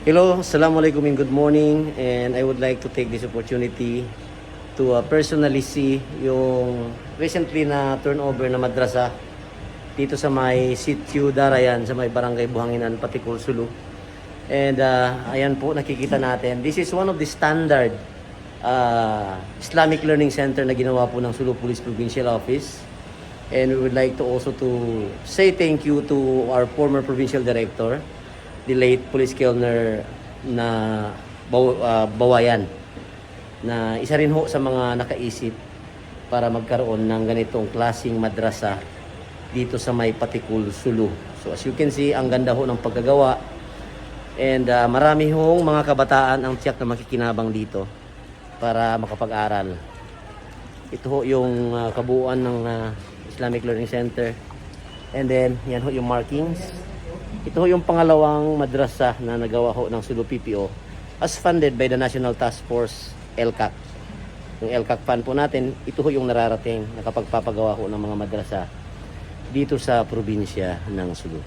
Hello, Assalamualaikum and good morning, and I would like to take this opportunity to personally see yung recently na turnover na madrasa dito sa may Sitio Darayan sa may Barangay Buhanginan, Patikul, Sulu. And ayan po, nakikita natin, this is one of the standard Islamic Learning Center na ginawa po ng Sulu Police Provincial Office. And we would like to also to say thank you to our former Provincial Director, the late Police Colonel na Bawayan, na isa rin ho sa mga nakaisip para magkaroon ng ganitong klaseng madrasa dito sa may Patikul, Sulu. So as you can see, ang ganda ho ng pagkagawa, and marami hong mga kabataan ang tiyak na makikinabang dito para makapag-aral. Ito ho yung kabuuan ng Islamic Learning Center, and then yan ho yung markings. Ito yung pangalawang madrasa na nagawa ho ng Sulu PPO as funded by the National Task Force LCAC. Yung LCAC fund po natin, ito ho yung nararating na kapag papagawa ho ng mga madrasa dito sa probinsya ng Sulu.